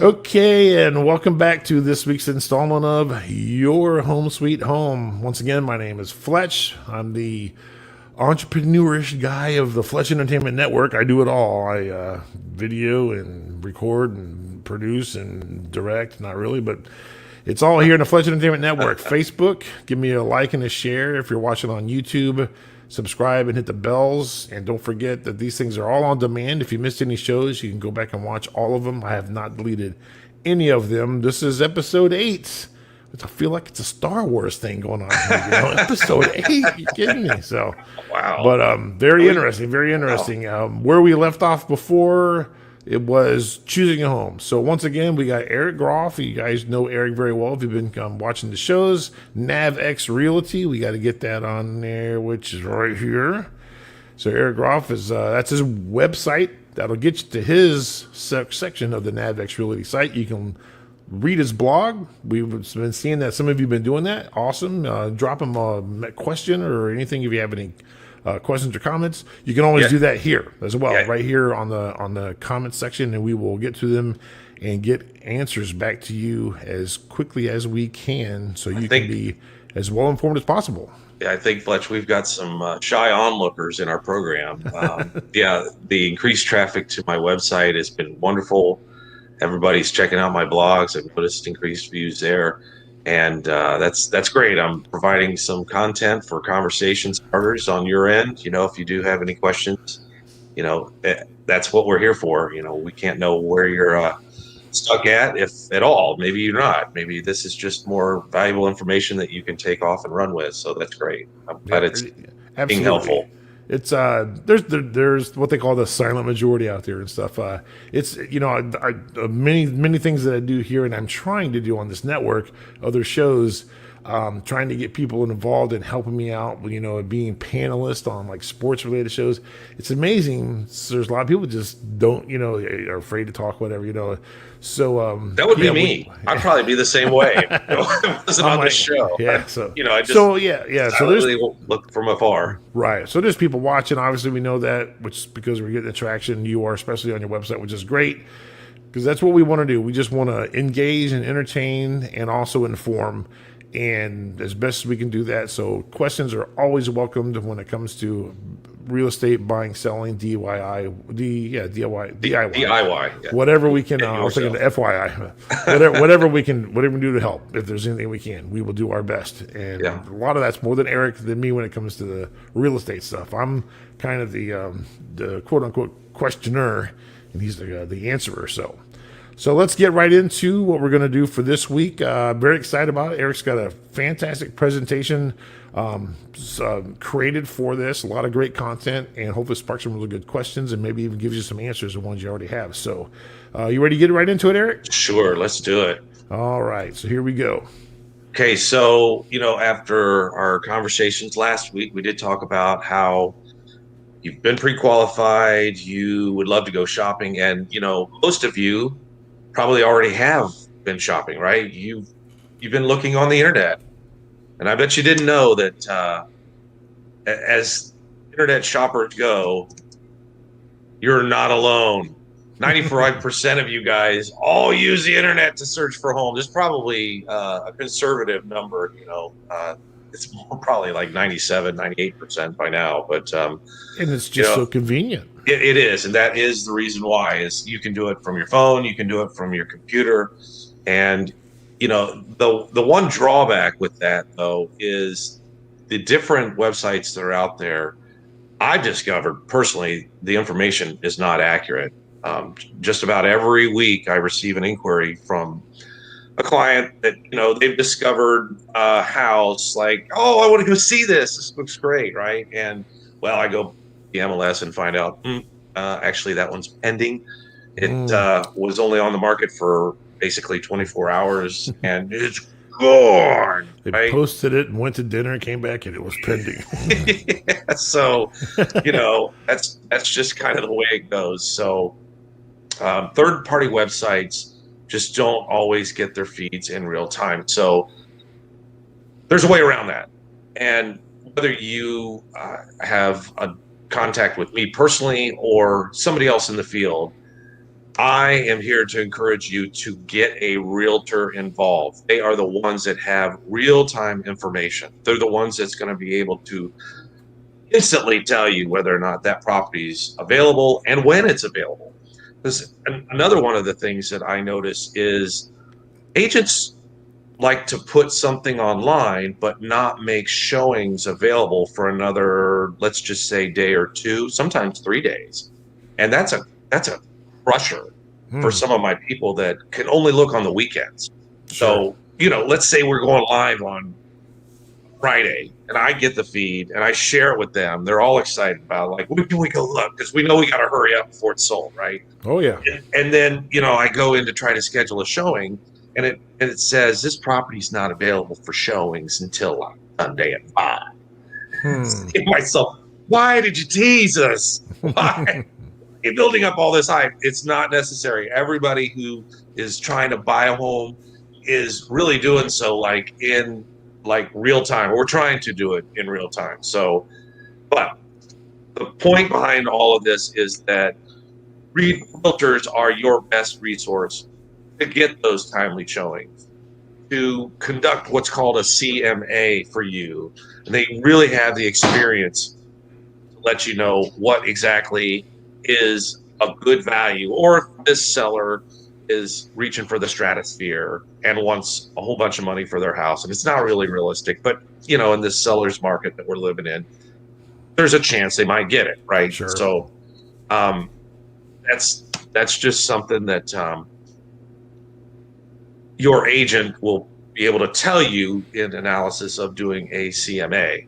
Okay, and welcome back to this week's installment of Your Home Sweet Home. Once again, my name is Fletch. I'm the entrepreneurish guy of the Fletch Entertainment Network. I do it all. I video and record and produce and direct. Not really, but it's all here in the Fletch Entertainment Network. Facebook, give me a like and a share if you're watching on YouTube. Subscribe and hit the bells. And don't forget that these things are all on demand. If you missed any shows, you can go back and watch all of them. I have not deleted any of them. This is episode 8. I feel like it's a Star Wars thing going on here. Episode 8. You kidding me? So, wow. But very interesting. Very interesting. Wow. Where we left off before, it was choosing a home. So once again, we got Eric Groff. You guys know Eric very well if you've been watching the shows. NavX Realty. We got to get that on there, which is right here. So Eric Groff is that's his website. That'll get you to his section of the NavX Realty site. You can read his blog. We've been seeing that some of you have been doing that. Awesome. Drop him a question or anything if you have any questions or comments. You can always do that here as well, right here on the comments section, and we will get to them and get answers back to you as quickly as we can, so you can be as well informed as possible. Yeah, I think, Fletch, we've got some shy onlookers in our program. The increased traffic to my website has been wonderful. Everybody's checking out my blogs. I've noticed increased views there. And that's great. I'm providing some content for conversation starters on your end. If you do have any questions, that's what we're here for. We can't know where you're stuck at, if at all. Maybe you're not. Maybe this is just more valuable information that you can take off and run with. So that's great. I'm glad it's being helpful. It's there's what they call the silent majority out there and stuff. It's many things that I do here and I'm trying to do on this network, other shows, trying to get people involved and helping me out, being panelist on like sports related shows. It's amazing. So there's a lot of people just don't, are afraid to talk, whatever. So that would be me. I'd probably be the same way. If I wasn't on this show. Yeah. So I just So there's look from afar. Right. So there's people watching. Obviously, we know that, which is because we're getting the traction. You are, especially on your website, which is great because that's what we want to do. We just want to engage and entertain and also inform. And as best as we can do that. So questions are always welcomed when it comes to real estate, buying, selling, DIY, whatever we can. I was thinking the FYI, whatever we can do to help. If there's anything we can, we will do our best. And a lot of that's more than Eric than me when it comes to the real estate stuff. I'm kind of the quote unquote questioner, and he's the answerer. So let's get right into what we're going to do for this week. Very excited about it. Eric's got a fantastic presentation created for this. A lot of great content, and hopefully sparks some really good questions and maybe even gives you some answers to ones you already have. So you ready to get right into it, Eric? Sure, let's do it. All right, so here we go. Okay, so, after our conversations last week, we did talk about how you've been pre-qualified, you would love to go shopping, and, most of you probably already have been shopping, right? You've been looking on the internet, and I bet you didn't know that as internet shoppers go, you're not alone. 95% of you guys all use the internet to search for homes. There's probably a conservative number, it's probably like 97, 98% by now, but and it's just so convenient. It is, and that is the reason why. Is you can do it from your phone, you can do it from your computer, and the one drawback with that though is the different websites that are out there. I've discovered personally the information is not accurate. Just about every week, I receive an inquiry from a client that they've discovered a house, like, oh, I want to go see this. This looks great, right? And I go the MLS and find out actually that one's pending. It was only on the market for basically 24 hours and it's gone. They posted it and went to dinner and came back and it was pending. So that's just kind of the way it goes. So third-party websites just don't always get their feeds in real time. So there's a way around that. And whether you have a contact with me personally or somebody else in the field, I am here to encourage you to get a realtor involved. They are the ones that have real-time information. They're the ones that's going to be able to instantly tell you whether or not that property is available and when it's available. Because another one of the things that I notice is agents like to put something online but not make showings available for another, let's just say, day or two, sometimes 3 days. And that's a crusher for some of my people that can only look on the weekends. Sure. So, let's say we're going live on Friday and I get the feed and I share it with them. They're all excited about like, when can we go look? Because we know we got to hurry up before it's sold, right? Oh yeah. And then, I go in to try to schedule a showing and it says this property's not available for showings until Sunday at 5. Think to myself, why did you tease us? Why? You're building up all this hype. It's not necessary. Everybody who is trying to buy a home is really doing so like in like real time. We're trying to do it in real time. So, but the point behind all of this is that realtors are your best resource to get those timely showings, to conduct what's called a CMA for you. And they really have the experience to let you know what exactly is a good value, or if this seller is reaching for the stratosphere and wants a whole bunch of money for their house and it's not really realistic, but in this seller's market that we're living in, there's a chance they might get it, right? Sure. So that's just something that your agent will be able to tell you in analysis of doing a CMA.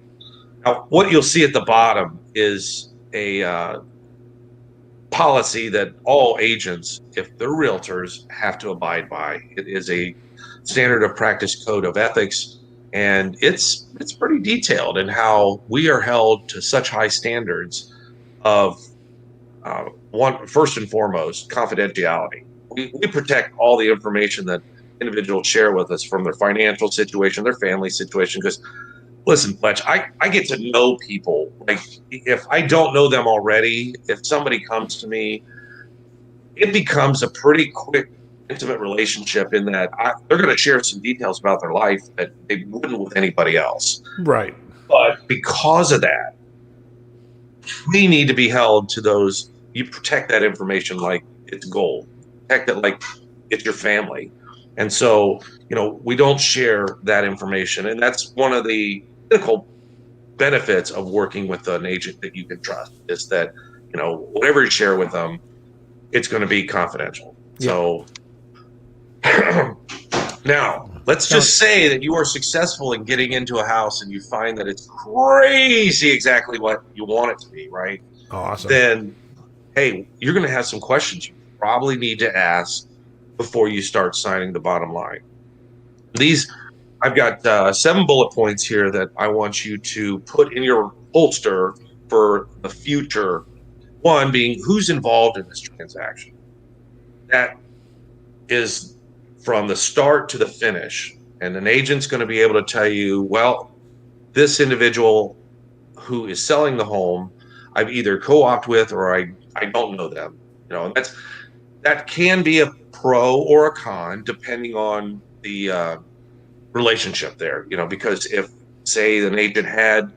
Now, what you'll see at the bottom is a policy that all agents, if they're realtors, have to abide by. It is a standard of practice code of ethics, and it's pretty detailed in how we are held to such high standards of first and foremost, confidentiality. We protect all the information that individuals share with us, from their financial situation, their family situation, because listen, Fletch, I get to know people. Like, if I don't know them already, if somebody comes to me, it becomes a pretty quick, intimate relationship in that they're going to share some details about their life that they wouldn't with anybody else. Right. But because of that, we need to be held to those. You protect that information like it's gold. Protect it like it's your family. And so, we don't share that information. And that's one of the critical benefits of working with an agent that you can trust, is that, whatever you share with them, it's going to be confidential. Yeah. So now let's just say that you are successful in getting into a house and you find that it's crazy exactly what you want it to be, right? Awesome. Then, hey, you're going to have some questions you probably need to ask before you start signing the bottom line. I've got 7 bullet points here that I want you to put in your holster for the future. One being, who's involved in this transaction? That is from the start to the finish. And an agent's going to be able to tell you, well, this individual who is selling the home, I've either co-opted with or I don't know them. And that can be a pro or a con depending on the relationship there, because if, say, an agent had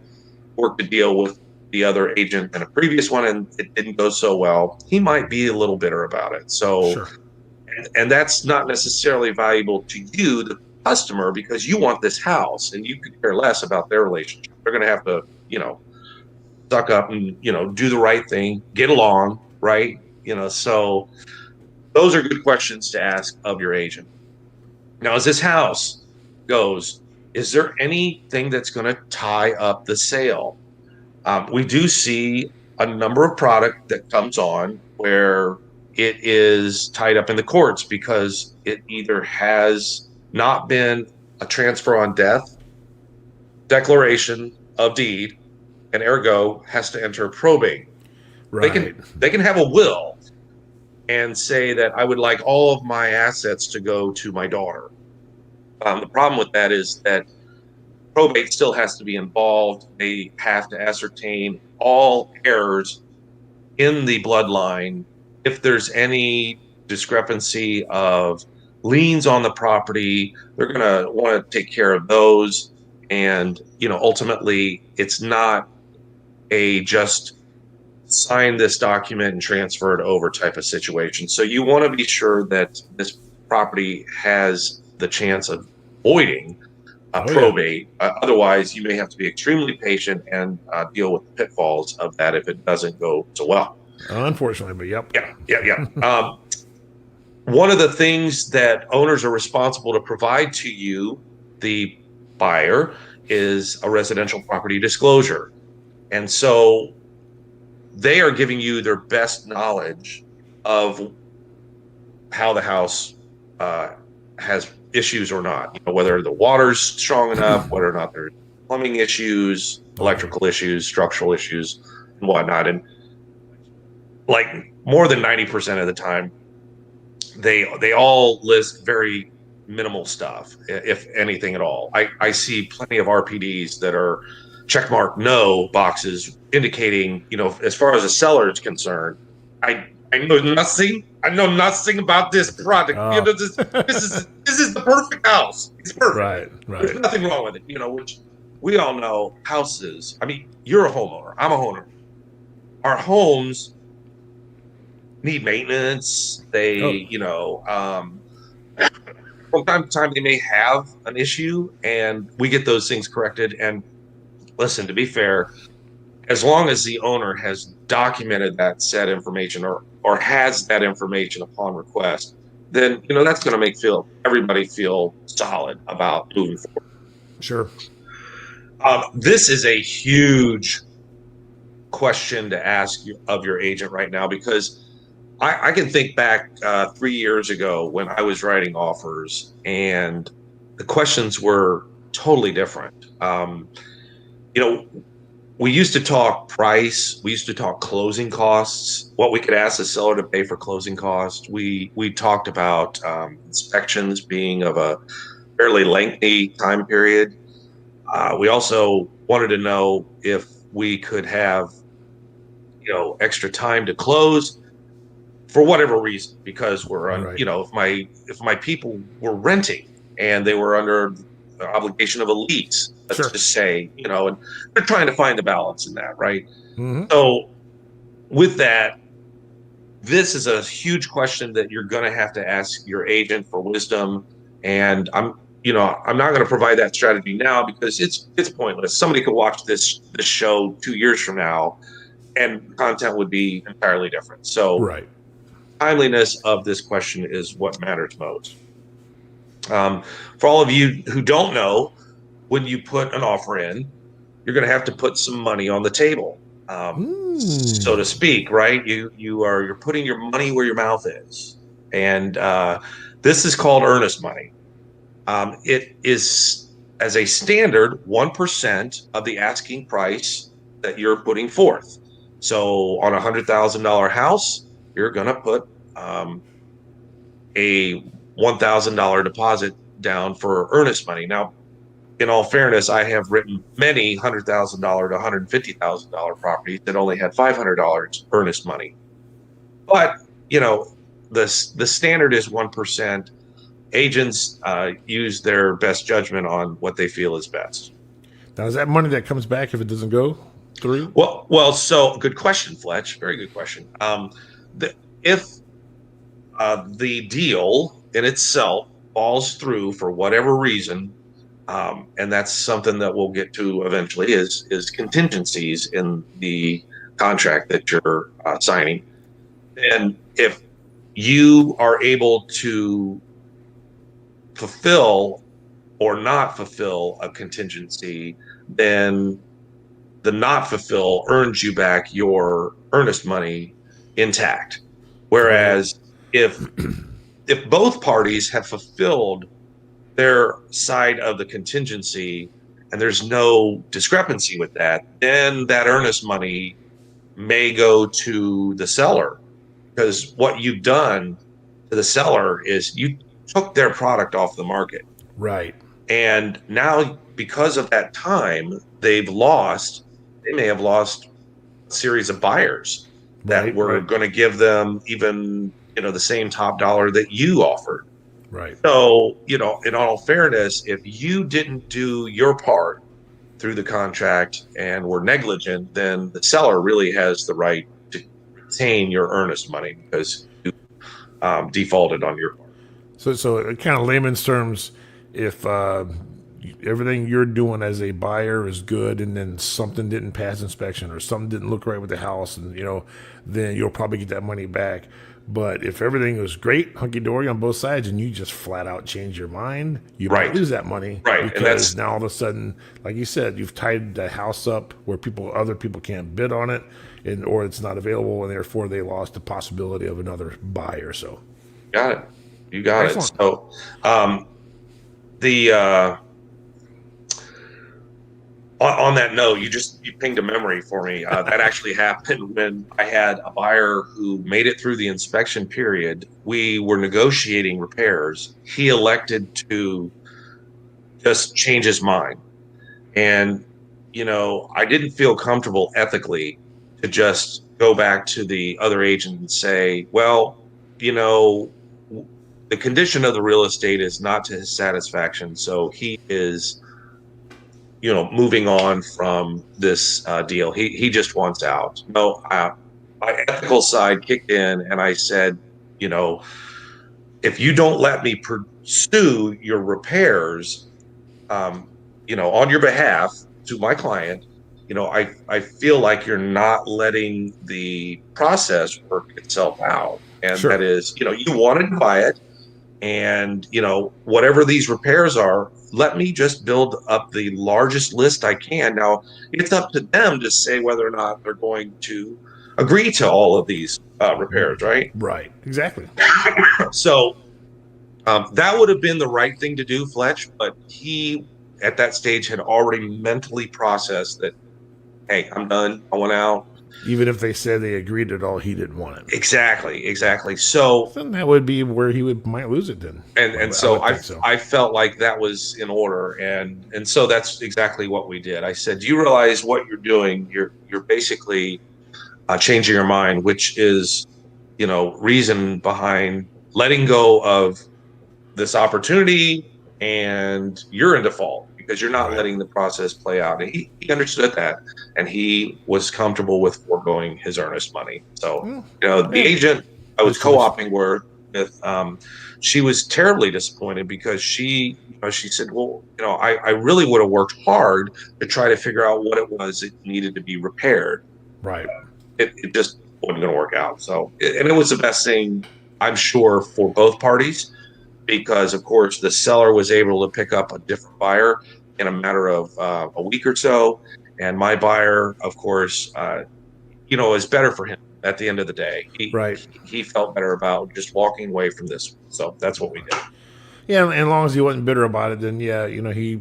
worked a deal with the other agent in a previous one and it didn't go so well, he might be a little bitter about it. So, sure. And that's not necessarily valuable to you, the customer, because you want this house and you could care less about their relationship. They're going to have to, suck up and, do the right thing, get along, right? So those are good questions to ask of your agent. Now, as this house goes, is there anything that's going to tie up the sale? We do see a number of product that comes on where it is tied up in the courts because it either has not been a transfer on death, declaration of deed, and ergo has to enter probate. Right. They can have a will and say that I would like all of my assets to go to my daughter. The problem with that is that probate still has to be involved. They have to ascertain all errors in the bloodline. If there's any discrepancy of liens on the property. They're going to want to take care of those. And, ultimately, it's not a just sign this document and transfer it over type of situation. So you want to be sure that this property has the chance of avoiding probate. Otherwise, you may have to be extremely patient and deal with the pitfalls of that if it doesn't go so well. Unfortunately, but yep. Yeah. One of the things that owners are responsible to provide to you, the buyer, is a residential property disclosure. And so they are giving you their best knowledge of how the house has issues or not, whether the water's strong enough, whether or not there's plumbing issues, electrical issues, structural issues, and whatnot. And like more than 90% of the time, they all list very minimal stuff, if anything at all. I see plenty of RPDs that are checkmark no boxes indicating, as far as the seller is concerned, I know nothing. I know nothing about this product. This is the perfect house. It's perfect. Right. There's nothing wrong with it. Which we all know houses. I mean, you're a homeowner. I'm a homeowner. Our homes need maintenance. They, from time to time, they may have an issue, and we get those things corrected. And listen, to be fair, as long as the owner has documented that said information or has that information upon request, then that's going to make everybody feel solid about moving forward. Sure. This is a huge question to ask of your agent right now, because I can think back 3 years ago when I was writing offers, and the questions were totally different. We used to talk price. We used to talk closing costs, what we could ask the seller to pay for closing costs. We talked about inspections being of a fairly lengthy time period. We also wanted to know if we could have, extra time to close for whatever reason, because we're on, if my people were renting and they were under the obligation of a lease, let's just say, and they're trying to find the balance in that, right? Mm-hmm. So with that, this is a huge question that you're going to have to ask your agent for wisdom. And I'm not going to provide that strategy now because it's pointless. Somebody could watch this show 2 years from now and content would be entirely different. So timeliness of this question is what matters most. For all of you who don't know, when you put an offer in, you're going to have to put some money on the table, so to speak, right? You're putting your money where your mouth is, and this is called earnest money. It is, as a standard, 1% of the asking price that you're putting forth. So on a $100,000 house, you're going to put a $1,000 deposit down for earnest money. Now, in all fairness, I have written many $100,000 to $150,000 properties that only had $500 earnest money. But, the standard is 1%. Agents use their best judgment on what they feel is best. Now, is that money that comes back if it doesn't go through? Well, so good question, Fletch. Very good question. If the deal in itself falls through for whatever reason, and that's something that we'll get to eventually, is contingencies in the contract that you're signing. And if you are able to fulfill or not fulfill a contingency, then the not fulfill earns you back your earnest money intact. Whereas if both parties have fulfilled their side of the contingency and there's no discrepancy with that, then that earnest money may go to the seller, because what you've done to the seller is you took their product off the market. Right. And now, because of that time, they may have lost a series of buyers that were going to give them even, the same top dollar that you offered. Right. So, in all fairness, if you didn't do your part through the contract and were negligent, then the seller really has the right to retain your earnest money because you defaulted on your part. So kind of layman's terms, if everything you're doing as a buyer is good, and then something didn't pass inspection or something didn't look right with the house, and then you'll probably get that money back. But if everything was great, hunky dory on both sides, and you just flat out change your mind, you might Right. lose that money, Right. And because that's now all of a sudden, like you said, you've tied the house up where other people can't bid on it, or it's not available, and therefore they lost the possibility of another buy or so. got it. You got it. Excellent. So, the on that note, you pinged a memory for me. That actually happened when I had a buyer who made it through the inspection period. We were negotiating repairs. He elected to just change his mind. And, I didn't feel comfortable ethically to just go back to the other agent and say, well, the condition of the real estate is not to his satisfaction. So he is, moving on from this deal. He just wants out. No, my ethical side kicked in, and I said, if you don't let me pursue your repairs, on your behalf to my client, I feel like you're not letting the process work itself out. And Sure. that is, you wanted to buy it, and whatever these repairs are, let me just build up the largest list I can. Now it's up to them to say whether or not they're going to agree to all of these repairs, right? Right. Exactly. So that would have been the right thing to do, Fletch, but he at that stage had already mentally processed that, hey, I'm done, I want out. Even if they said they agreed at all, he didn't want it. Exactly. So Then that would be where he might lose it. Then, and I so would think so. I felt like that was in order, and so that's exactly what we did. I said, do you realize what you're doing? You're basically changing your mind, which is reason behind letting go of this opportunity, and you're in default because you're not Right. letting the process play out. And he understood that, and he was comfortable with foregoing his earnest money. So, Well, the hey, agent I good was choice. co-oping with, she was terribly disappointed because she said, well, I really would have worked hard to try to figure out what it was that needed to be repaired. Right. It just wasn't going to work out. So, and it was the best thing, I'm sure, for both parties, because of course the seller was able to pick up a different buyer in a matter of a week or so, and my buyer, of course, is better for him at the end of the day. Right. He felt better about just walking away from this. So that's what we did. Yeah, and as long as he wasn't bitter about it, then yeah, he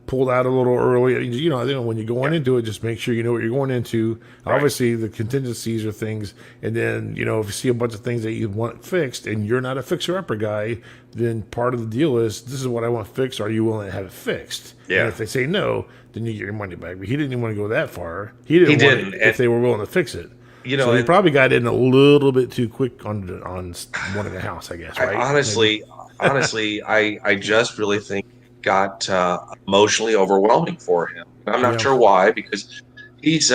pulled out a little early. I think when you're going Yeah. into it, just make sure you know what you're going into. Right. Obviously, the contingencies are things, and then if you see a bunch of things that you want fixed, and you're not a fixer-upper guy, then part of the deal is this is what I want fixed. Are you willing to have it fixed? Yeah. And if they say no, then you get your money back. But he didn't even want to go that far. He didn't want didn't. it if they were willing to fix it. So he And probably got in a little bit too quick on wanting a house, I guess. Right? honestly, I just really think it got emotionally overwhelming for him. And I'm not Yeah. sure why, because he's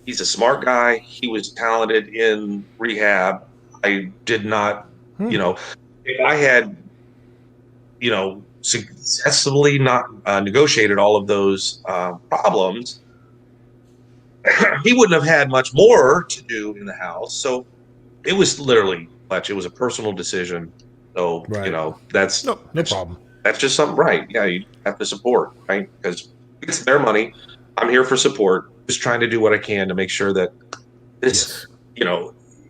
he's a smart guy. He was talented in rehab. I did not, if I had, successfully not negotiated all of those problems, he wouldn't have had much more to do in the house. So it was literally, Fletch, it was a personal decision. So, Right. that's No problem. that's just something, right? Yeah, you have to support, right? Because it's their money. I'm here for support, just trying to do what I can to make sure that this,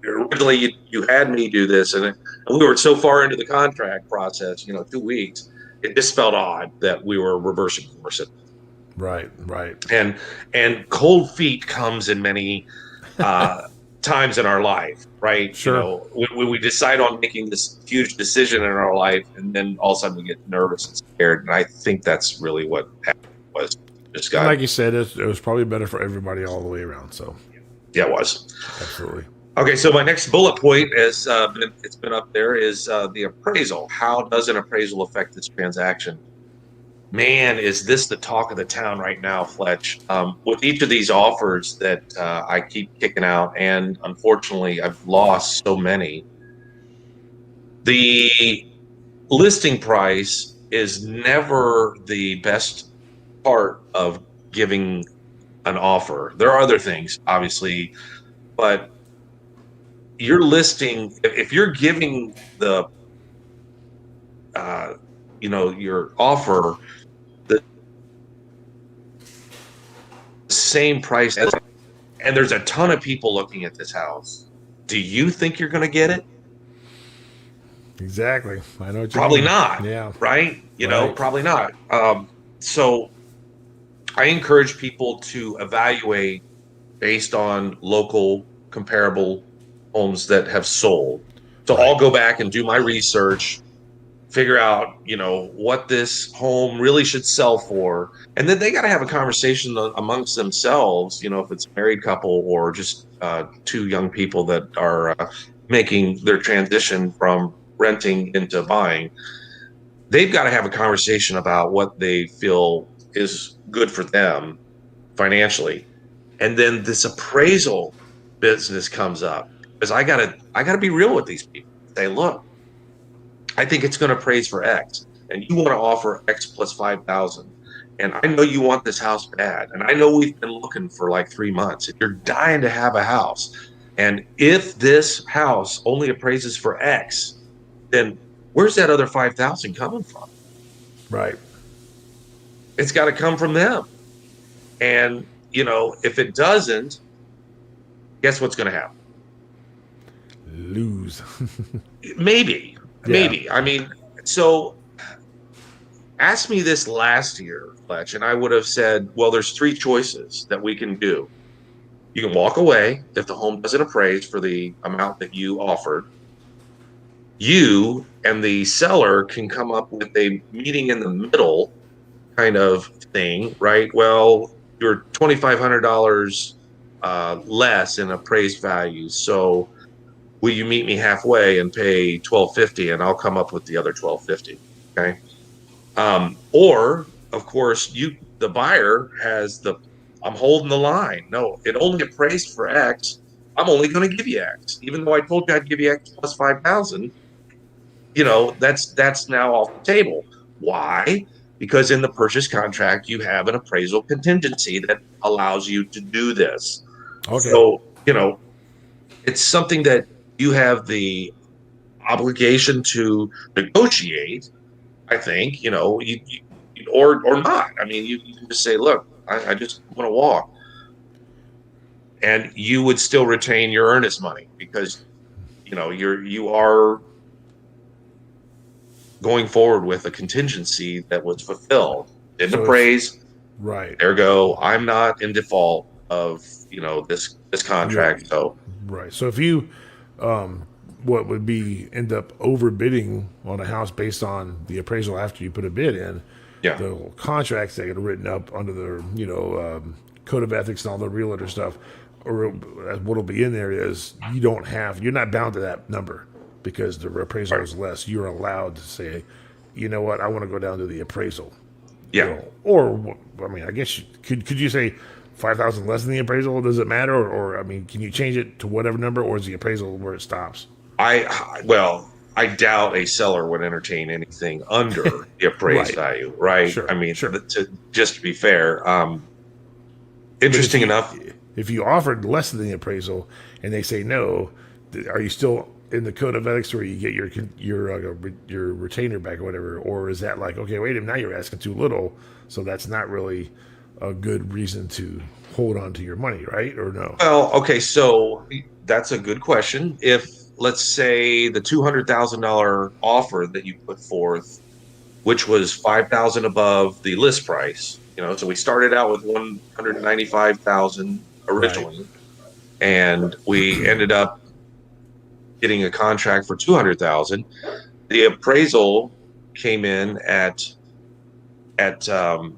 originally you had me do this, and we were so far into the contract process, 2 weeks, it just felt odd that we were reversing course. Right. And cold feet comes in many times in our life, right? Sure. When we decide on making this huge decision in our life, and then all of a sudden we get nervous and scared. And I think that's really what happened. Was just And got, like you said, it was probably better for everybody all the way around. So yeah, it was. absolutely. Okay, so my next bullet point is it's been up there is the appraisal. How does an appraisal affect this transaction? Man, is this the talk of the town right now, Fletch? With each of these offers that I keep kicking out, and unfortunately, I've lost so many. The listing price is never the best part of giving an offer. There are other things, obviously, but you're listing, if you're giving the, uh, your offer the same price as, and there's a ton of people looking at this house, do you think you're going to get it? Exactly. I know what you Probably mean. not, Yeah. right? Right. Probably not. So I encourage people to evaluate based on local comparable homes that have sold. So Right. I'll go back and do my research, figure out, what this home really should sell for. And then they got to have a conversation amongst themselves, if it's a married couple or just two young people that are making their transition from renting into buying. They've got to have a conversation about what they feel is good for them financially. And then this appraisal business comes up because I gotta be real with these people. Say, look, I think it's going to appraise for X, and you want to offer X plus 5,000. And I know you want this house bad, and I know we've been looking for like 3 months. If you're dying to have a house, and if this house only appraises for X, then where's that other 5,000 coming from? Right. It's got to come from them. And if it doesn't, guess what's going to happen? Lose. Maybe, Yeah. maybe. I mean, so ask me this last year, Fletch, and I would have said, well, there's three choices that we can do. You can walk away if the home doesn't appraise for the amount that you offered. You and the seller can come up with a meeting in the middle kind of thing, right? Well, you're $2,500 less in appraised value. So will you meet me halfway and pay 1,250 and I'll come up with the other 1,250? Okay. Or of course, the buyer has I'm holding the line. No, it only appraised for X. I'm only going to give you X, even though I told you I'd give you X plus 5,000. That's now off the table. Why? Because in the purchase contract, you have an appraisal contingency that allows you to do this. Okay. So, it's something that you have the obligation to negotiate. I think, or not. I mean, you can just say, look, I just want to walk. And you would still retain your earnest money because, you are going forward with a contingency that was fulfilled. Didn't So if appraise. right. Ergo, I'm not in default of, this You're contract. So right. So if you what would be end up overbidding on a house based on the appraisal after you put a bid in, yeah. the contracts that get written up under the code of ethics and all the realtor stuff, or what'll be in there is you're not bound to that number because the appraisal Right. is less. You're allowed to say, you know what, I want to go down to the appraisal. Yeah. Or I mean, I guess could you say 5,000 less than the appraisal? Does it matter, or I mean, can you change it to whatever number, or is the appraisal where it stops? I doubt a seller would entertain anything under the appraised Right. value, right? Sure. I mean, Sure. just to be fair, But if interesting you enough. if you offered less than the appraisal and they say no, are you still in the code of ethics where you get your retainer back or whatever, or is that like, okay, wait a minute, now you're asking too little, so that's not really a good reason to hold on to your money, right? Or no? Well, okay, so that's a good question. If let's say the $200,000 offer that you put forth, which was 5,000 above the list price, so we started out with 195,000 Right. originally, and we ended up getting a contract for 200,000. The appraisal came in at hang on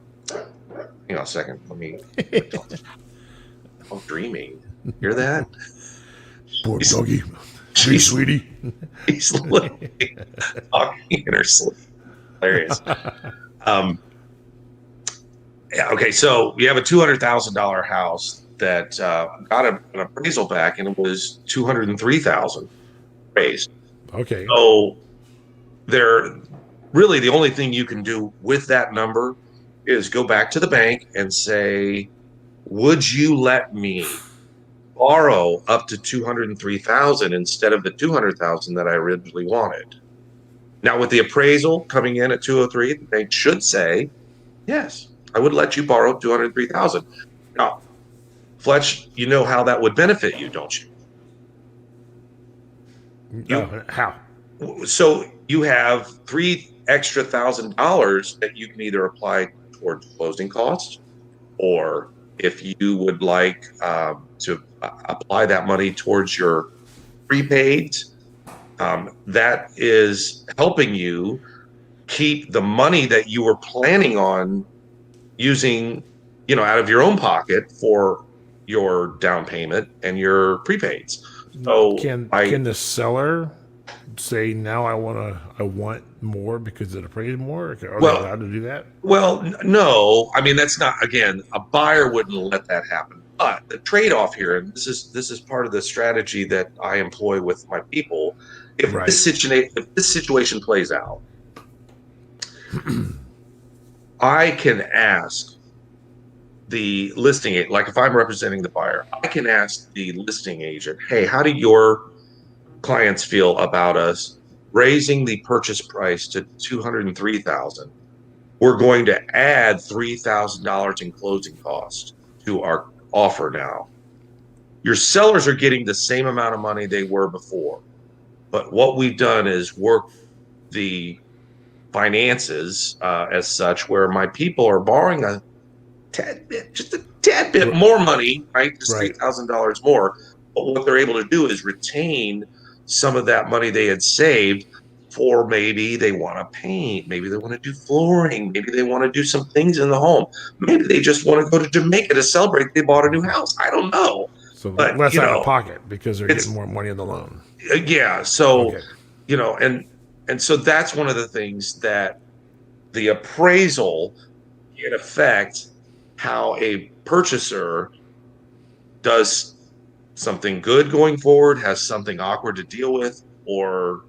a second. I'm dreaming. Hear that? Poor He's, doggy. Hey, he's, sweetie. he's literally talking in her sleep. Hilarious. Um, yeah, okay, so we have a $200,000 house that got an appraisal back, and it was 203,000 raised. Okay. So there, really, the only thing you can do with that number is go back to the bank and say, "Would you let me borrow up to 203,000 instead of the 200,000 that I originally wanted?" Now, with the appraisal coming in at 203, the bank should say, "Yes, I would let you borrow 203,000." Now, Fletch, you know how that would benefit you, don't you? How? So you have three extra $1,000 that you can either apply towards closing costs, or if you would like to apply that money towards your prepaid, that is helping you keep the money that you were planning on using, out of your own pocket for your down payment and your prepaids. So Can the seller say now I want more because it appraised more? Are they well, allowed to do that? no, I mean, that's not, again, a buyer wouldn't let that happen. But the trade-off here, and this is part of the strategy that I employ with my people, Right. if this situation plays out, I can ask the listing agent, like if I'm representing the buyer, I can ask the listing agent, "Hey, how do your clients feel about us raising the purchase price to 203,000? We're going to add $3,000 in closing costs to our offer now. Your sellers are getting the same amount of money they were before, but what we've done is work the finances as such, where my people are borrowing just a tad bit more money, right? Just Right. $3,000 more. But what they're able to do is retain some of that money they had saved for, maybe they want to paint, maybe they want to do flooring, maybe they want to do some things in the home. Maybe they just want to go to Jamaica to celebrate they bought a new house. I don't know. So But, less out of pocket because they're getting it's, more money in the loan. yeah. So, Okay. and so that's one of the things that the appraisal can affect how a purchaser does something good going forward, has something awkward to deal with, or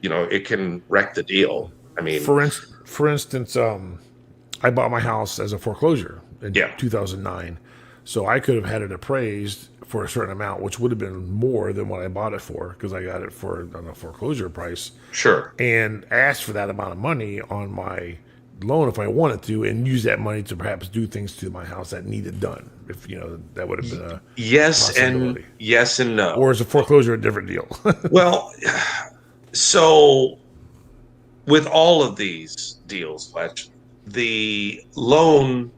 it can wreck the deal. I mean, For instance, I bought my house as a foreclosure in yeah, 2009, so I could have had it appraised for a certain amount, which would have been more than what I bought it for because I got it on a foreclosure price, sure. and asked for that amount of money on my loan if I wanted to, and use that money to perhaps do things to my house that needed done. If that would have been a Yes and possibility. yes and no. Or is a foreclosure a different deal? Well, so with all of these deals, Fletch, the loan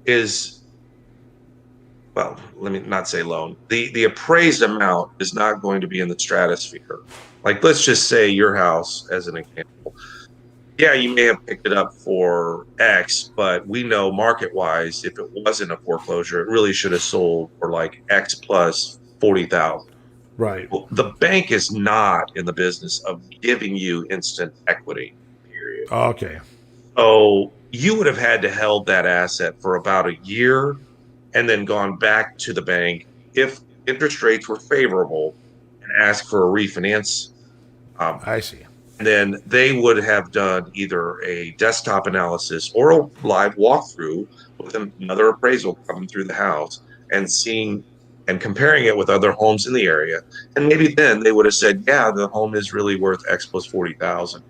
is, well, let me not say loan. The appraised amount is not going to be in the stratosphere. Like, let's just say your house, as an example. Yeah, you may have picked it up for X, but we know market wise, if it wasn't a foreclosure, it really should have sold for like X plus 40,000. Right. Well, the bank is not in the business of giving you instant equity, period. Okay. So you would have had to held that asset for about a year and then gone back to the bank if interest rates were favorable and asked for a refinance. Um, I see. and then they would have done either a desktop analysis or a live walkthrough with another appraisal coming through the house and seeing and comparing it with other homes in the area. And maybe then they would have said, yeah, the home is really worth X plus 40,000.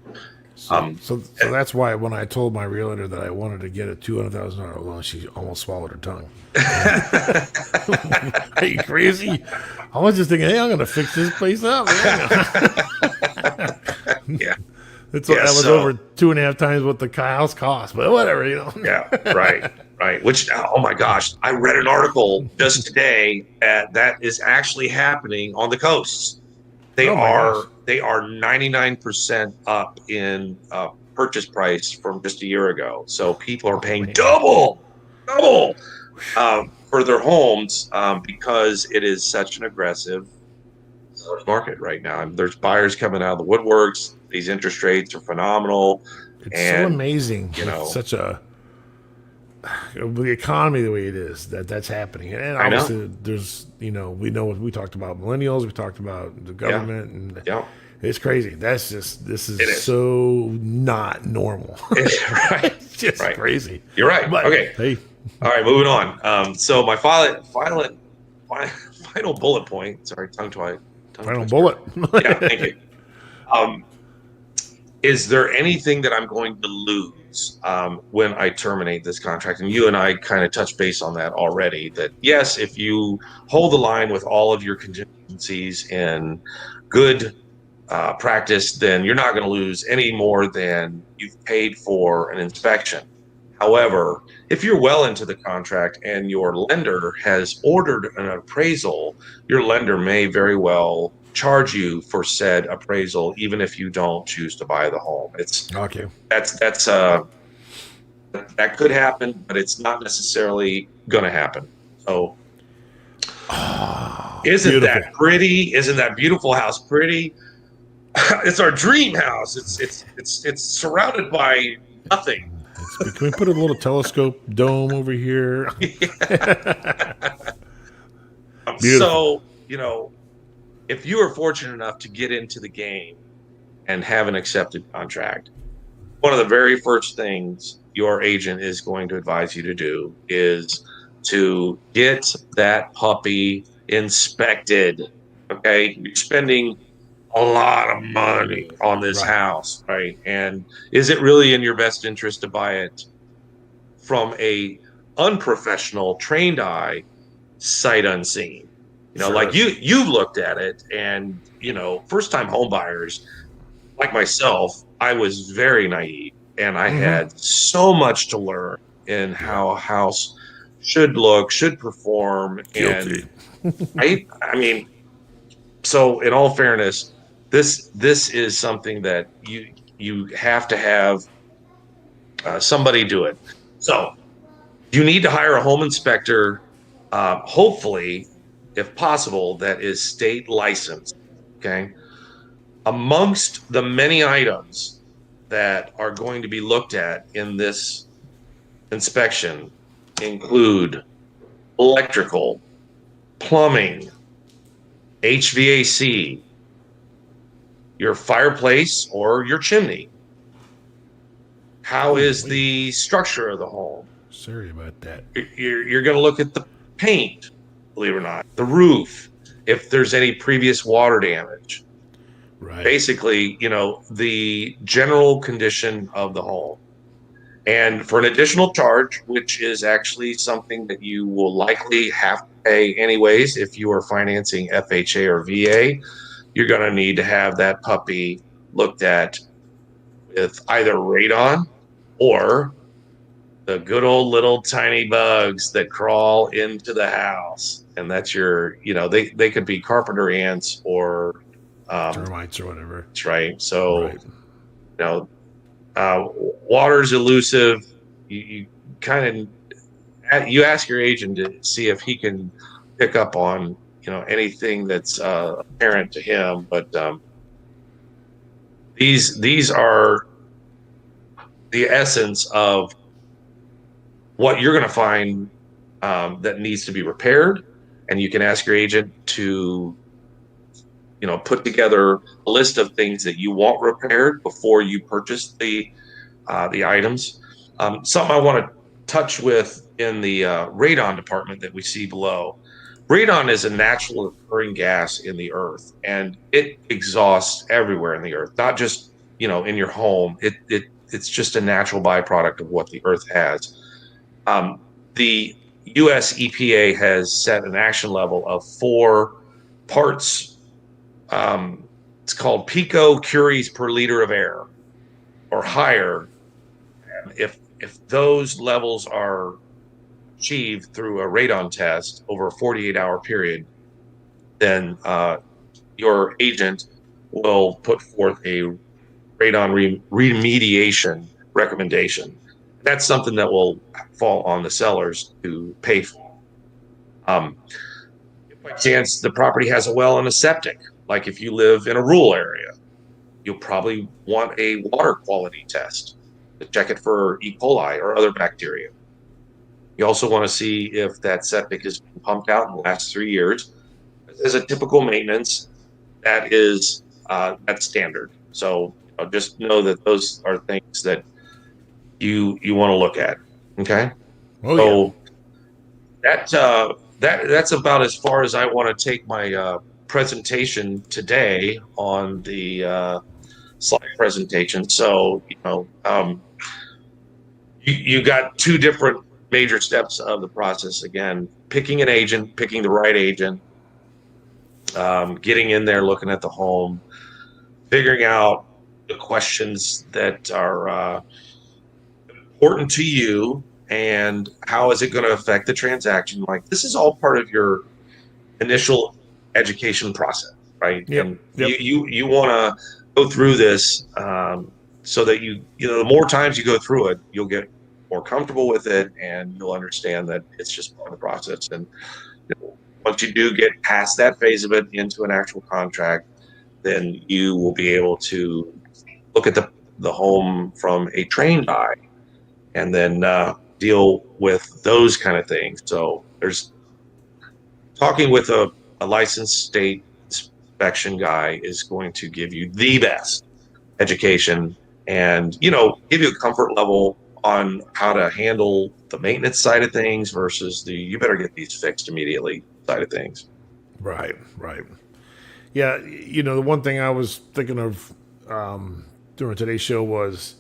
So, so that's why when I told my realtor that I wanted to get a $200,000 loan, she almost swallowed her tongue. Are you crazy? I was just thinking, hey, I'm going to fix this place up. Yeah. That was over 2.5 times what the house cost, but whatever, Yeah, right. Which, oh my gosh, I read an article just today that is actually happening on the coasts. They are 99% up in purchase price from just a year ago. So people are paying double for their homes because it is such an aggressive seller's market right now. And there's buyers coming out of the woodworks. These interest rates are phenomenal. It's so And, amazing you with know, such a the economy the way it is that's happening. And I know. obviously, there's we know we talked about millennials, we talked about the Yeah. government, and Yeah. it's crazy. This is It is. so not normal. Right. It's just Right. crazy. You're right. But Okay. hey, All right. Moving on. So my final bullet point. Sorry, tongue final twister. bullet. Yeah. Thank you. Um, is there anything that I'm going to lose when I terminate this contract? And you and I kind of touched base on that already. That yes, if you hold the line with all of your contingencies in good practice, then you're not going to lose any more than you've paid for an inspection. However, if you're well into the contract and your lender has ordered an appraisal, your lender may very well charge you for said appraisal, even if you don't choose to buy the home. Okay. That's that could happen, but it's not necessarily going to happen. So, isn't that Beautiful. pretty? Isn't that beautiful house pretty? It's our dream house. It's surrounded by nothing. Can we put a little telescope dome over here? Beautiful. So, if you are fortunate enough to get into the game and have an accepted contract, one of the very first things your agent is going to advise you to do is to get that puppy inspected. Okay. You're spending a lot of money on this Right. house, right? And is it really in your best interest to buy it from a unprofessional trained eye, sight unseen? Like Sure. you've looked at it, and first time home buyers like myself, I was very naive, and I Mm-hmm. had so much to learn in Yeah. how a house should look, should perform. And Guilty. I mean, so in all fairness, this is something that you have to have somebody do it. So you need to hire a home inspector, hopefully, if possible, that is state licensed. Okay. Amongst the many items that are going to be looked at in this inspection include electrical, plumbing, HVAC, your fireplace or your chimney. How is Wait. the structure of the home? Sorry about that. You're going to look at the paint, believe it or not, the roof, if there's any previous water damage. Right. Basically, the general condition of the home. And for an additional charge, which is actually something that you will likely have to pay anyways if you are financing FHA or VA, you're going to need to have that puppy looked at with either radon or the good old little tiny bugs that crawl into the house. And that's they could be carpenter ants or Termites or whatever. that's right. So, Right. you know, water's elusive. You kind of you ask your agent to see if he can pick up on anything that's apparent to him. But these are the essence of what you're going to find that needs to be repaired, and you can ask your agent to put together a list of things that you want repaired before you purchase the items. Something I want to touch with in the radon department that we see below. Radon is a natural occurring gas in the earth, and it exhausts everywhere in the earth, not just in your home. It's just a natural byproduct of what the earth has. The U.S. EPA has set an action level of 4 parts. It's called picocuries per liter of air or higher. If those levels are achieved through a radon test over a 48-hour period, then your agent will put forth a radon remediation recommendation. That's something that will fall on the sellers to pay for. by chance the property has a well and a septic, like if you live in a rural area, you'll probably want a water quality test to check it for E. coli or other bacteria. You also want to see if that septic has been pumped out in the last 3 years. As a typical maintenance, that is that's standard. So just know that those are things that you want to look at. Okay, Oh yeah. so that's about as far as I want to take my presentation today on the slide presentation. So you got two different major steps of the process. Again, picking an agent, picking the right agent, getting in there, looking at the home, figuring out the questions that are important to you, and how is it going to affect the transaction. Like, this is all part of your initial education process, right? Yep. And Yep. you want to go through this so that the more times you go through it, you'll get more comfortable with it, and you'll understand that it's just part of the process. And once you do get past that phase of it into an actual contract, then you will be able to look at the home from a trained eye, and then deal with those kind of things. So there's talking with a licensed state inspection guy is going to give you the best education, and give you a comfort level on how to handle the maintenance side of things versus the you better get these fixed immediately side of things. Right. Right. Yeah. The one thing I was thinking of during today's show was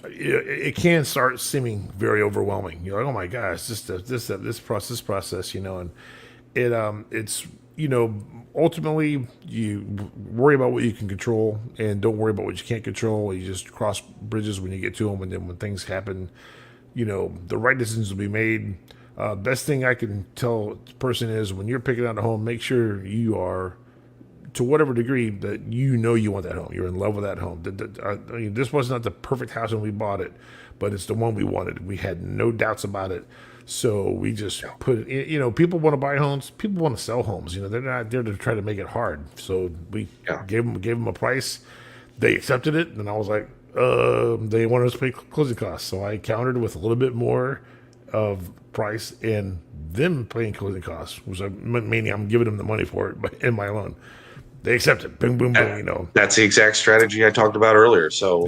it can start seeming very overwhelming. You're like, oh my gosh, this process, and it's ultimately you worry about what you can control and don't worry about what you can't control. You just cross bridges when you get to them, and then when things happen, the right decisions will be made. Best thing I can tell the person is when you're picking out a home, make sure you are, to whatever degree, that you want that home. You're in love with that home. This was not the perfect house when we bought it, but it's the one we wanted. We had no doubts about it. So we just put it in. People want to buy homes. People want to sell homes. They're not there to try to make it hard. So we gave them a price. They accepted it. And I was like, they wanted us to pay closing costs. So I countered with a little bit more of price and them paying closing costs, which meaning I'm giving them the money for it, but in my loan. They accept it. Boom, boom, boom. That's the exact strategy I talked about earlier. So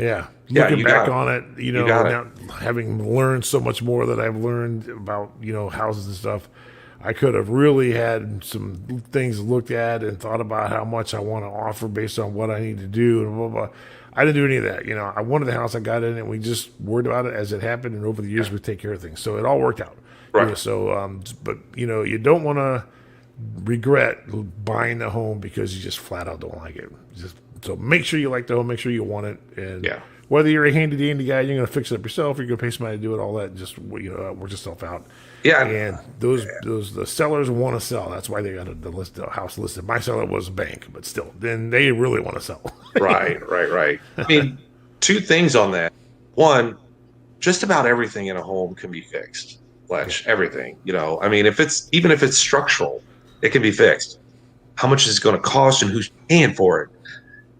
looking back on it, now having learned so much more that I've learned about houses and stuff, I could have really had some things looked at and thought about how much I want to offer based on what I need to do and blah blah. Blah. I didn't do any of that. I wanted the house, I got in it, and we just worried about it as it happened, and over the years we take care of things. So it all worked out. Right. But you don't want to regret buying the home because you just flat out don't like it. So make sure you like the home, make sure you want it, and whether you're a handy dandy guy, you're going to fix it up yourself, or you're going to pay somebody to do it. All that just works itself out. Yeah, and the sellers want to sell. That's why they got the house listed. My seller was a bank, but still, then they really want to sell. Right. I mean, two things on that. One, just about everything in a home can be fixed. Everything. I mean, even if it's structural, it can be fixed. How much is it going to cost and who's paying for it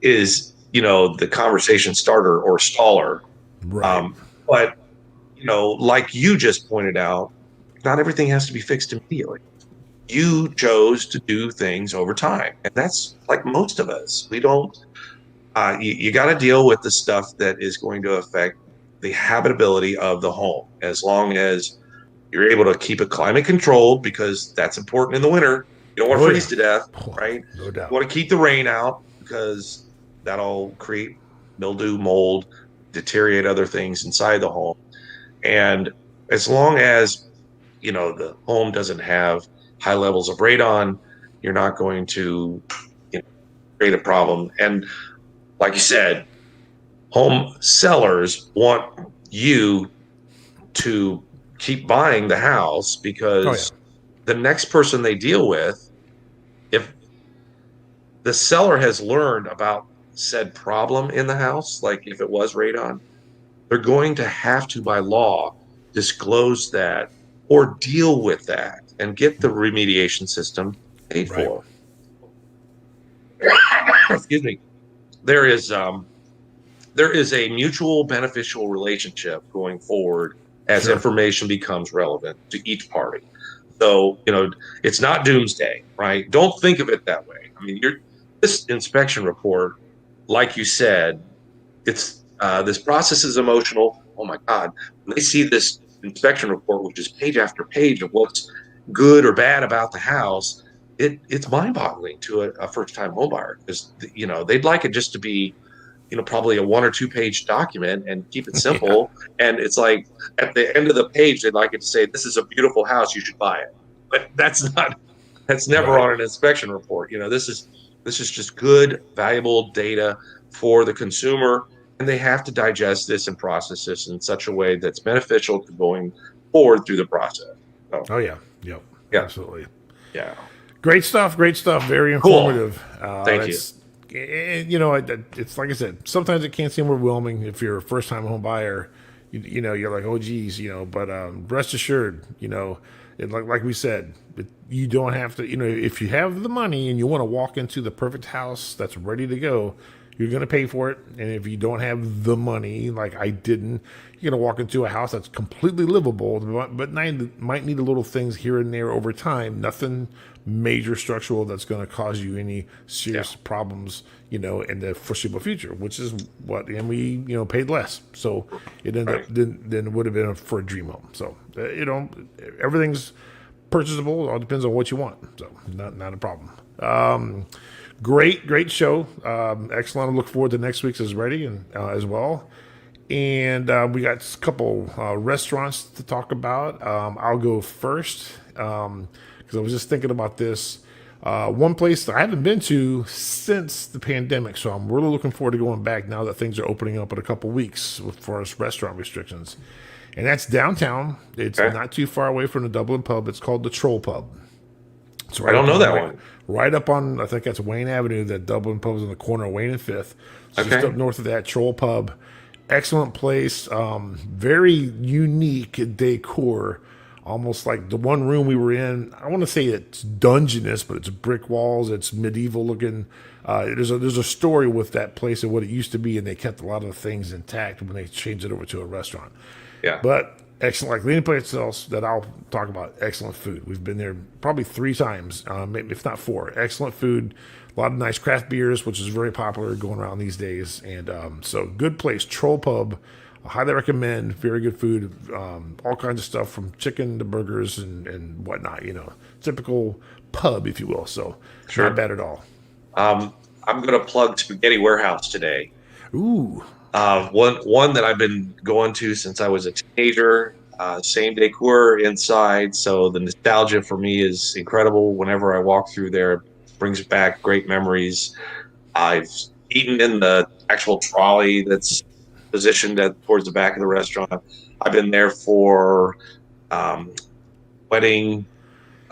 is, the conversation starter or staller. Right. But, like you just pointed out, not everything has to be fixed immediately. You chose to do things over time. And that's like most of us. We don't, you got to deal with the stuff that is going to affect the habitability of the home. As long as you're able to keep it climate controlled, because that's important in the winter. You don't want to freeze to death, right? No doubt. You want to keep the rain out because that'll create mildew, mold, deteriorate other things inside the home. And as long as, the home doesn't have high levels of radon, you're not going to create a problem. And like you said, home sellers want you to keep buying the house because the next person they deal with, if the seller has learned about said problem in the house, like if it was radon, they're going to have to, by law, disclose that or deal with that and get the remediation system paid Right. for. Excuse me. There is a mutual beneficial relationship going forward as Sure. information becomes relevant to each party. So, it's not doomsday, right? Don't think of it that way. I mean, this inspection report, like you said, it's this process is emotional. Oh my God, when they see this inspection report, which is page after page of what's good or bad about the house, it's mind-boggling to a first-time homebuyer because they'd like it just to be probably a 1 or 2 page document and keep it Yeah. simple. And it's like at the end of the page, they'd like it to say, "This is a beautiful house. You should buy it." But that's never Right. on an inspection report. This is just good, valuable data for the consumer, and they have to digest this and process this in such a way that's beneficial to going forward through the process. So, Oh yeah. Yep. yeah, Absolutely. yeah, Great stuff. Great stuff. Very cool. informative. Thank you. It's like I said. Sometimes it can seem overwhelming if you're a first-time home buyer. You're like, oh geez, But rest assured, like we said, you don't have to. If you have the money and you want to walk into the perfect house that's ready to go, you're going to pay for it. And if you don't have the money, like I didn't, you're going to walk into a house that's completely livable, but might need a little things here and there over time. Nothing major structural that's going to cause you any serious problems, in the foreseeable future, which is and we, paid less. So it ended up than it would have been for a dream home. So, everything's purchasable. It all depends on what you want. So not a problem. Great show. Excellent. I look forward to next week's is ready and as well. And we got a couple restaurants to talk about. I'll go first because I was just thinking about this. One place that I haven't been to since the pandemic, so I'm really looking forward to going back now that things are opening up in a couple weeks for us restaurant restrictions. And that's downtown. It's not too far away from the Dublin pub. It's called the Troll Pub. It's I don't know that one. Right up on, I think that's Wayne Avenue. That Dublin pub is on the corner of Wayne and Fifth. So just up north of that, Troll Pub. Excellent place. Very unique decor. Almost like the one room we were in. I want to say it's dungeonous, but it's brick walls. It's medieval looking. There's a story with that place and what it used to be, and they kept a lot of the things intact when they changed it over to a restaurant. Yeah. But excellent, like any place else that I'll talk about, excellent food. We've been there probably 3 times, maybe if not 4. Excellent food, a lot of nice craft beers, which is very popular going around these days. And so good place, Troll Pub. I highly recommend. Very good food, all kinds of stuff from chicken to burgers and whatnot. Typical pub, if you will. So not bad at all. I'm going to plug Spaghetti Warehouse today. Ooh. One that I've been going to since I was a teenager. Same decor inside, so the nostalgia for me is incredible. Whenever I walk through there, it brings back great memories. I've eaten in the actual trolley that's positioned towards the back of the restaurant. I've been there for wedding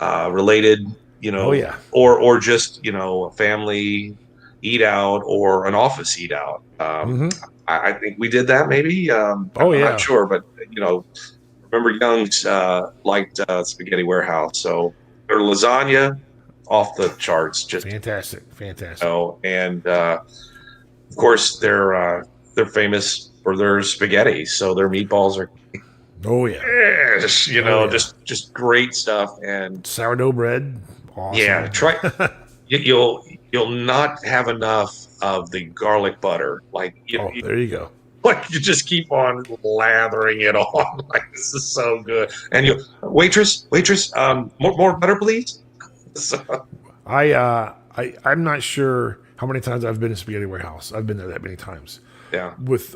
related, Oh yeah. or just a family eat out or an office eat out. I think we did that maybe. I'm not sure, but remember Young's liked Spaghetti Warehouse, so their lasagna off the charts, just fantastic. And of course they're famous for their spaghetti, so their meatballs are just great stuff, and sourdough bread. Awesome. Yeah, try. You'll not have enough of the garlic butter. There you go. Like you just keep on lathering it on. Like this is so good. And waitress, more butter, please. So, I'm not sure how many times I've been to Spaghetti Warehouse. I've been there that many times. Yeah. With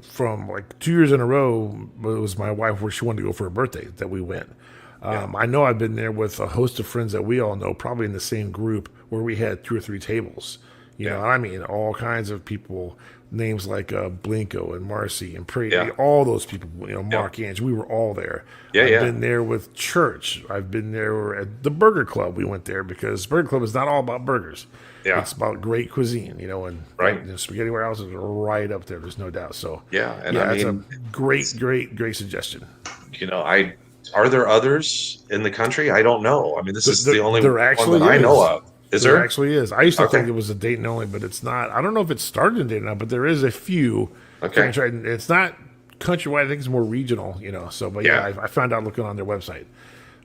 from like 2 years in a row, it was my wife where she wanted to go for her birthday that we went. I know I've been there with a host of friends that we all know, probably in the same group, where we had 2 or 3 tables. You know what I mean? All kinds of people, names like Blinko and Marcy and Prady, all those people, Mark Ange, we were all there. I've been there with church. I've been there at the Burger Club. We went there because Burger Club is not all about burgers. Yeah. It's about great cuisine, and Spaghetti Warehouse is right up there. There's no doubt. So and it's a great suggestion. Are there others in the country? I don't know. I mean, this is the only there one actually that I know is. of. Is There there? actually is. I used to Okay. think it was a Dayton only, but it's not. I don't know if it started in Dayton now, but there is a few. Okay. It's not countrywide. I think it's more regional, So, but yeah, Yeah. I found out looking on their website.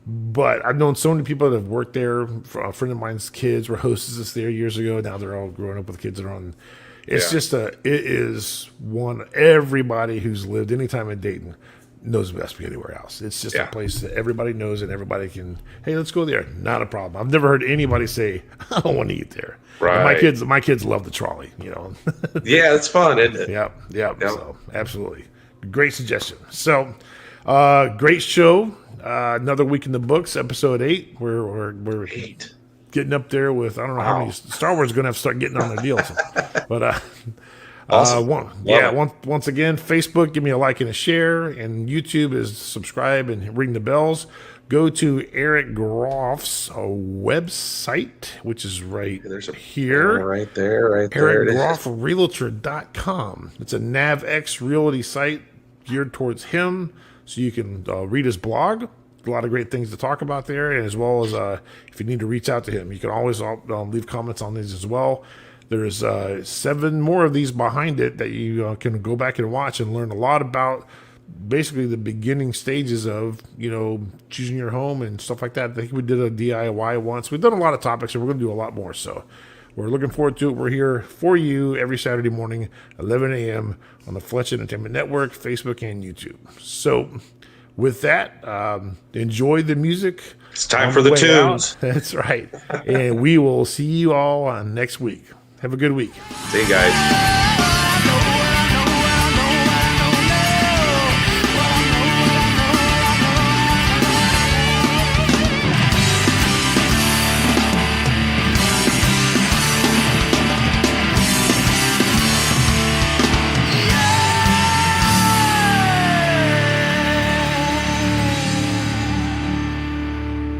But I've known so many people that have worked there. A friend of mine's kids were hostesses there years ago. Now they're all growing up with kids that are on. It's Yeah. it is one, everybody who's lived any time in Dayton knows best be anywhere else. It's just Yeah. a place that everybody knows and everybody can, hey, let's go there. Not a problem. I've never heard anybody say, I don't want to eat there. And Right. my kids love the trolley, Yeah, it's fun, isn't it? Yep. Yep. So absolutely. Great suggestion. So great show. Another week in the books, episode 8. We're 8. getting up there with, I don't know how Wow. many. Star Wars is going to have to start getting on their deals. But Awesome. once again, Facebook, give me a like and a share, and YouTube is subscribe and ring the bells. Go to Eric Groff's website, which is right There's a here. banner right there. It is. EricGroffRealtor.com. It's a NavX realty site geared towards him, so you can read his blog. A lot of great things to talk about there, and as well as if you need to reach out to him, you can always leave comments on these as well. There's 7 more of these behind it that you can go back and watch and learn a lot about basically the beginning stages of, choosing your home and stuff like that. I think we did a DIY once. We've done a lot of topics, and we're going to do a lot more. So we're looking forward to it. We're here for you every Saturday morning, 11 a.m. on the Fletch Entertainment Network, Facebook, and YouTube. So with that, enjoy the music. It's time for the tunes. That's right. And we will see you all next week. Have a good week. See you guys.